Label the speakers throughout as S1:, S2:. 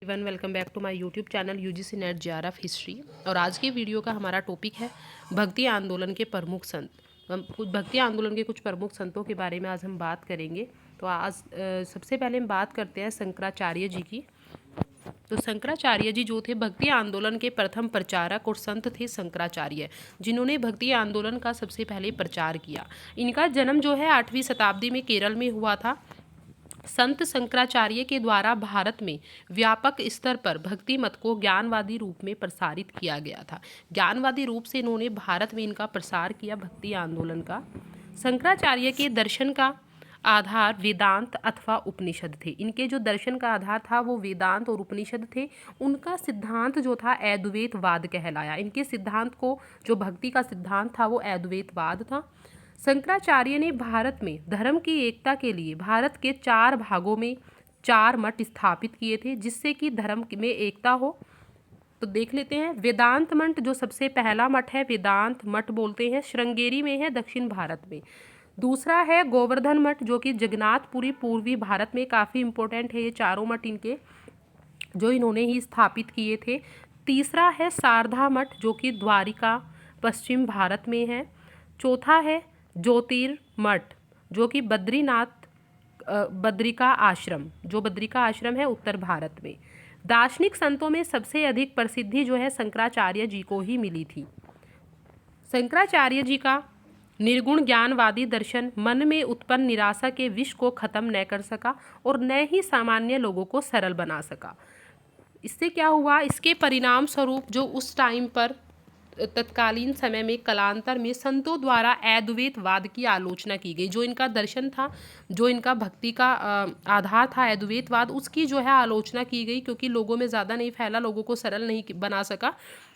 S1: One welcome back to my YouTube channel UGC NET JRF history. और आज के video का हमारा टॉपिक है भक्ति आंदोलन के प्रमुख संत। हम कुछ भक्ति आंदोलन के कुछ प्रमुख संतों के बारे में आज हम बात करेंगे। तो आज सबसे पहले हम बात करते हैं शंकराचार्य जी की। तो शंकराचार्य जी जो थे भक्ति आंदोलन के प्रथम प्रचारक और संत थे शंकराचार्य, जिन्होंने भक्ति आंदोलन का सबसे पहले प्रचार किया। इनका जन्म जो है 8वीं शताब्दी में केरल में हुआ था। संत शंकराचार्य के द्वारा भारत में व्यापक स्तर पर भक्ति मत को ज्ञानवादी रूप में प्रसारित किया गया था। ज्ञानवादी रूप से इन्होंने भारत में इनका प्रसार किया भक्ति आंदोलन का। शंकराचार्य के दर्शन का आधार वेदांत अथवा उपनिषद थे। इनके जो दर्शन का आधार था वो वेदांत और उपनिषद थे। उनका सिद्धांत जो था अद्वैतवाद कहलाया। इनके सिद्धांत को जो भक्ति का सिद्धांत था वो अद्वैतवाद था। शंकराचार्य ने भारत में धर्म की एकता के लिए भारत के 4 भागों में 4 मठ स्थापित किए थे, जिससे कि धर्म में एकता हो। तो देख लेते हैं। वेदांत मठ जो सबसे पहला मठ है, वेदांत मठ बोलते हैं, श्रृंगेरी में है, दक्षिण भारत में। दूसरा है गोवर्धन मठ जो कि जगन्नाथपुरी पूर्वी भारत में काफ़ी इंपॉर्टेंट है। ये चारों मठ इनके जो इन्होंने ही स्थापित किए थे। तीसरा है शारदा मठ जो कि द्वारिका पश्चिम भारत में है। चौथा है ज्योतिर्मठ जो कि बद्रिका आश्रम है उत्तर भारत में। दार्शनिक संतों में सबसे अधिक प्रसिद्धि जो है शंकराचार्य जी को ही मिली थी। शंकराचार्य जी का निर्गुण ज्ञानवादी दर्शन मन में उत्पन्न निराशा के विष को खत्म न कर सका और न ही सामान्य लोगों को सरल बना सका। इससे क्या हुआ, इसके परिणाम स्वरूप जो उस टाइम पर तत्कालीन समय में कालांतर में संतों द्वारा अद्वैतवाद की आलोचना की गई। जो इनका दर्शन था, जो इनका भक्ति का आधार था अद्वैतवाद, उसकी जो है आलोचना की गई, क्योंकि लोगों में ज़्यादा नहीं फैला, लोगों को सरल नहीं बना सका।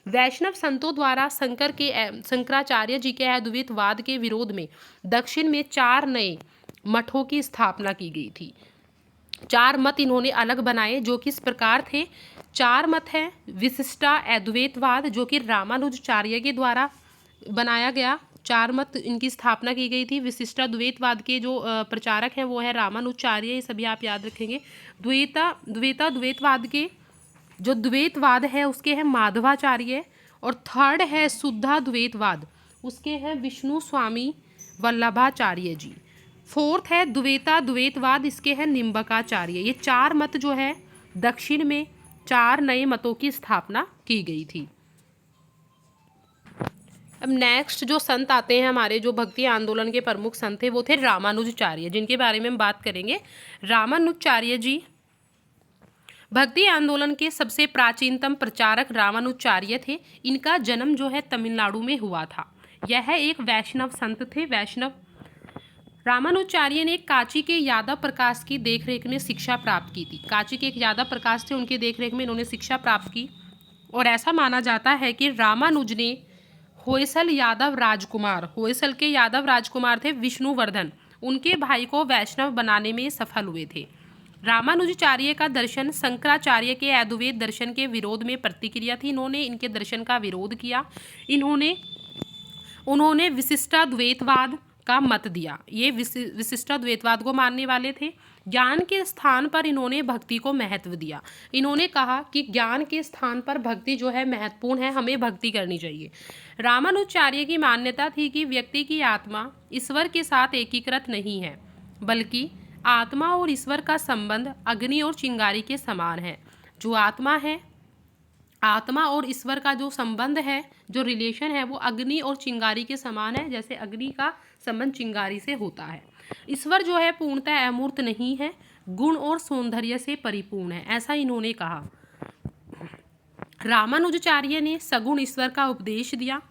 S1: वैष्णव संतों द्वारा शंकराचार्य जी के अद्वैतवाद के विरोध में दक्षिण में 4 नए मठों की स्थापना की गई थी। 4 मत इन्होंने अलग बनाए जो किस प्रकार थे। 4 मत हैं। विशिष्टा अद्वैतवाद जो कि रामानुजाचार्य के द्वारा बनाया गया। 4 मत इनकी स्थापना की गई थी। विशिष्टाद्वैतवाद के जो प्रचारक हैं वो है रामानुजाचार्य, ये सभी आप याद रखेंगे। द्वैतवाद के जो द्वैतवाद है उसके हैं माधवाचार्य। और थर्ड है शुद्धाद्वैतवाद, उसके हैं विष्णु स्वामी वल्लभाचार्य जी। फोर्थ है द्वैतवाद, इसके हैं निम्बकाचार्य। ये 4 मत जो है दक्षिण में 4 नए मतों की स्थापना की गई थी। अब नेक्स्ट जो संत आते हैं हमारे, जो भक्ति आंदोलन के प्रमुख संत थे वो थे रामानुजाचार्य, जिनके बारे में हम बात करेंगे। रामानुजाचार्य जी भक्ति आंदोलन के सबसे प्राचीनतम प्रचारक रामानुजाचार्य थे। इनका जन्म जो है तमिलनाडु में हुआ था। यह एक वैष्णव संत थे। वैष्णव रामानुजाचार्य ने कांची के यादव प्रकाश की देखरेख में शिक्षा प्राप्त की थी। कांची के एक यादव प्रकाश थे, उनकी देखरेख में इन्होंने शिक्षा प्राप्त की। और ऐसा माना जाता है कि रामानुज ने होयसल के यादव राजकुमार थे विष्णुवर्धन, उनके भाई को वैष्णव बनाने में सफल हुए थे। रामानुजाचार्य का दर्शन शंकराचार्य के अद्वैत दर्शन के विरोध में प्रतिक्रिया थी। इन्होंने इनके दर्शन का विरोध किया। उन्होंने विशिष्टाद्वैतवाद का मत दिया। ये विशिष्टाद्वैतवाद को मानने वाले थे। ज्ञान के स्थान पर इन्होंने भक्ति को महत्व दिया। इन्होंने कहा कि ज्ञान के स्थान पर भक्ति जो है महत्वपूर्ण है, हमें भक्ति करनी चाहिए। रामानुजाचार्य की मान्यता थी कि व्यक्ति की आत्मा ईश्वर के साथ एकीकृत नहीं है, बल्कि आत्मा और ईश्वर का संबंध अग्नि और चिंगारी के समान है। जो आत्मा है, आत्मा और ईश्वर का जो संबंध है, जो रिलेशन है, वो अग्नि और चिंगारी के समान है। जैसे अग्नि का संबंध चिंगारी से होता है। ईश्वर जो है पूर्णतः अमूर्त नहीं है, गुण और सौंदर्य से परिपूर्ण है, ऐसा इन्होंने कहा। रामानुजाचार्य ने सगुण ईश्वर का उपदेश दिया।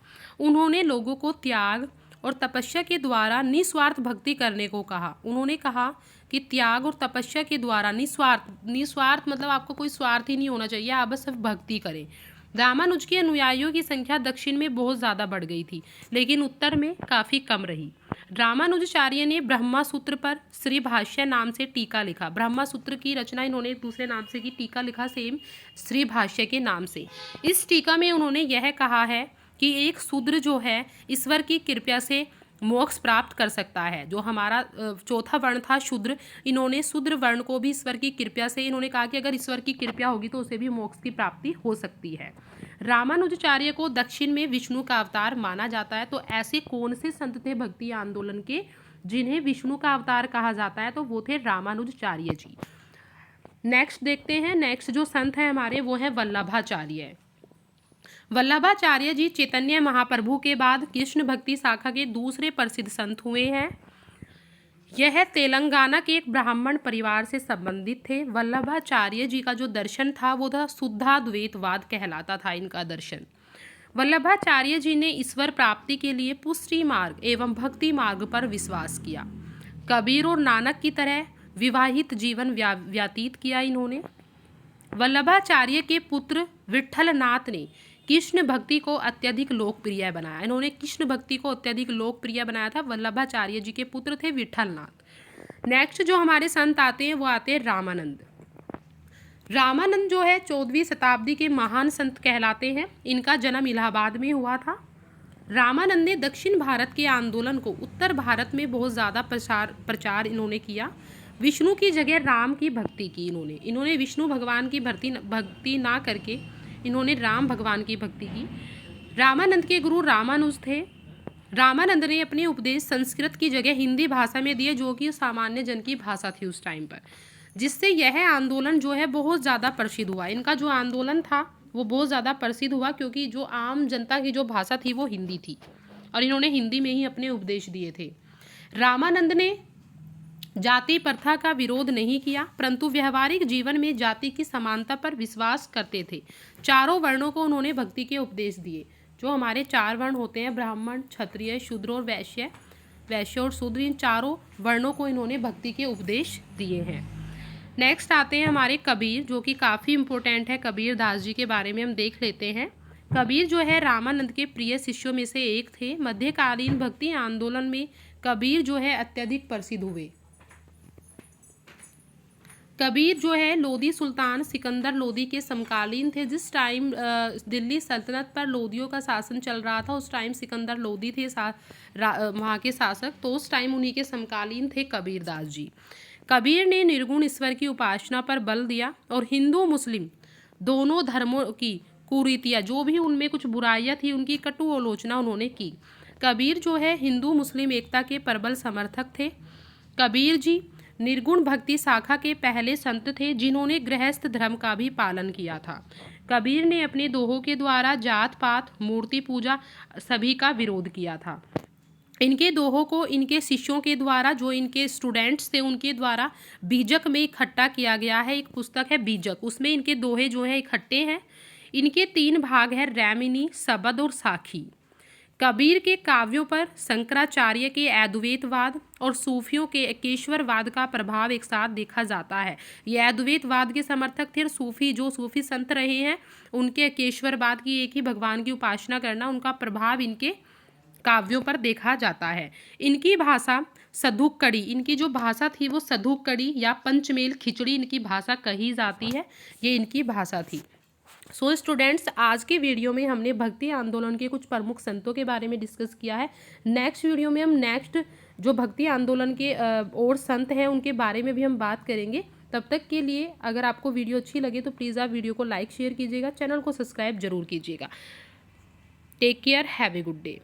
S1: उन्होंने लोगों को त्याग और तपस्या के द्वारा निस्वार्थ भक्ति करने को कहा। उन्होंने कहा कि त्याग और तपस्या के द्वारा निस्वार्थ मतलब आपको कोई स्वार्थ ही नहीं होना चाहिए, आप बस सिर्फ भक्ति करें। रामानुज के अनुयायियों की संख्या दक्षिण में बहुत ज़्यादा बढ़ गई थी, लेकिन उत्तर में काफ़ी कम रही। रामानुजाचार्य ने ब्रह्मा सूत्र पर श्री भाष्य नाम से टीका लिखा। ब्रह्मा सूत्र की रचना इन्होंने दूसरे नाम से की, टीका लिखा सेम श्री भाष्य के नाम से। इस टीका में उन्होंने यह कहा है कि एक शूद्र जो है ईश्वर की कृपा से मोक्ष प्राप्त कर सकता है। जो हमारा चौथा वर्ण था शूद्र, इन्होंने शूद्र वर्ण को भी ईश्वर की कृपा से, इन्होंने कहा कि अगर ईश्वर की कृपा होगी तो उसे भी मोक्ष की प्राप्ति हो सकती है। रामानुजाचार्य को दक्षिण में विष्णु का अवतार माना जाता है। तो ऐसे कौन से संत थे भक्ति आंदोलन के जिन्हें विष्णु का अवतार कहा जाता है? तो वो थे रामानुजाचार्य जी। नेक्स्ट देखते हैं, नेक्स्ट जो संत है हमारे वो है वल्लभाचार्य। वल्लभाचार्य जी चैतन्य महाप्रभु के बाद कृष्ण भक्ति शाखा के दूसरे प्रसिद्ध संत हुए हैं। यह तेलंगाना के एक ब्राह्मण परिवार से संबंधित थे। वल्लभाचार्य जी का जो दर्शन था वो था शुद्धाद्वैतवाद कहलाता था इनका दर्शन। वल्लभाचार्य जी ने ईश्वर प्राप्ति के लिए पुष्टि मार्ग एवं भक्ति मार्ग पर विश्वास किया। कबीर और नानक की तरह विवाहित जीवन व्यतीत किया इन्होंने। वल्लभाचार्य के पुत्र विट्ठलनाथ ने कृष्ण भक्ति को अत्यधिक लोकप्रिय बनाया। इन्होंने कृष्ण भक्ति को अत्यधिक लोकप्रिय बनाया था। वल्लभाचार्य जी के पुत्र थे विट्ठलनाथ। नेक्स्ट जो हमारे संत आते हैं वो आते हैं रामानंद। रामानंद जो है 14वीं शताब्दी के महान संत कहलाते हैं। इनका जन्म इलाहाबाद में हुआ था। रामानंद ने दक्षिण भारत के आंदोलन को उत्तर भारत में बहुत ज़्यादा प्रचार इन्होंने किया। विष्णु की जगह राम की भक्ति की इन्होंने विष्णु भगवान की भक्ति ना करके इन्होंने राम भगवान की भक्ति की। रामानंद के गुरु रामानुज थे। रामानंद ने अपने उपदेश संस्कृत की जगह हिंदी भाषा में दिए, जो कि सामान्य जन की भाषा थी उस टाइम पर, जिससे यह आंदोलन जो है बहुत ज़्यादा प्रसिद्ध हुआ। इनका जो आंदोलन था वो बहुत ज़्यादा प्रसिद्ध हुआ क्योंकि जो आम जनता की जो भाषा थी वो हिंदी थी और इन्होंने हिंदी में ही अपने उपदेश दिए थे। रामानंद ने जाति प्रथा का विरोध नहीं किया, परंतु व्यवहारिक जीवन में जाति की समानता पर विश्वास करते थे। चारों वर्णों को उन्होंने भक्ति के उपदेश दिए। जो हमारे 4 वर्ण होते हैं, ब्राह्मण, क्षत्रिय, शूद्र और वैश्य और शूद्र, इन चारों वर्णों को इन्होंने भक्ति के उपदेश दिए हैं। नेक्स्ट आते हैं हमारे कबीर, जो कि काफ़ी इम्पोर्टेंट है। कबीर दास जी के बारे में हम देख लेते हैं। कबीर जो है रामानंद के प्रिय शिष्यों में से एक थे। मध्यकालीन भक्ति आंदोलन में कबीर जो है अत्यधिक प्रसिद्ध हुए। कबीर जो है लोधी सुल्तान सिकंदर लोधी के समकालीन थे। जिस टाइम दिल्ली सल्तनत पर लोधियों का शासन चल रहा था उस टाइम सिकंदर लोधी थे वहाँ के शासक, तो उस टाइम उन्हीं के समकालीन थे कबीर दास जी। कबीर ने निर्गुण ईश्वर की उपासना पर बल दिया और हिंदू मुस्लिम दोनों धर्मों की कुरीतियाँ, जो भी उनमें कुछ बुराइयाँ थी, उनकी कटु आलोचना उन्होंने की। कबीर जो है हिंदू मुस्लिम एकता के प्रबल समर्थक थे। कबीर जी निर्गुण भक्ति शाखा के पहले संत थे जिन्होंने गृहस्थ धर्म का भी पालन किया था। कबीर ने अपने दोहों के द्वारा जात पात, मूर्ति पूजा सभी का विरोध किया था। इनके दोहों को इनके शिष्यों के द्वारा, जो इनके स्टूडेंट्स थे उनके द्वारा बीजक में इकट्ठा किया गया है। एक पुस्तक है बीजक, उसमें इनके दोहे जो है इकट्ठे हैं। इनके 3 भाग हैं, रैमिनी, शबद और साखी। कबीर के काव्यों पर शंकराचार्य के अद्वैतवाद और सूफियों के एकेश्वरवाद का प्रभाव एक साथ देखा जाता है। ये अद्वैतवाद के समर्थक थे और सूफी संत रहे हैं उनके एकेश्वरवाद की, एक ही भगवान की उपासना करना, उनका प्रभाव इनके काव्यों पर देखा जाता है। इनकी भाषा सधुक्कड़ी, इनकी जो भाषा थी वो सधुक्कड़ी या पंचमेल खिचड़ी इनकी भाषा कही जाती है, ये इनकी भाषा थी। सो स्टूडेंट्स, आज के वीडियो में हमने भक्ति आंदोलन के कुछ प्रमुख संतों के बारे में डिस्कस किया है। नेक्स्ट वीडियो में हम नेक्स्ट जो भक्ति आंदोलन के और संत हैं उनके बारे में भी हम बात करेंगे। तब तक के लिए अगर आपको वीडियो अच्छी लगे तो प्लीज़ आप वीडियो को लाइक शेयर कीजिएगा, चैनल को सब्सक्राइब जरूर कीजिएगा। Take care, have a good day.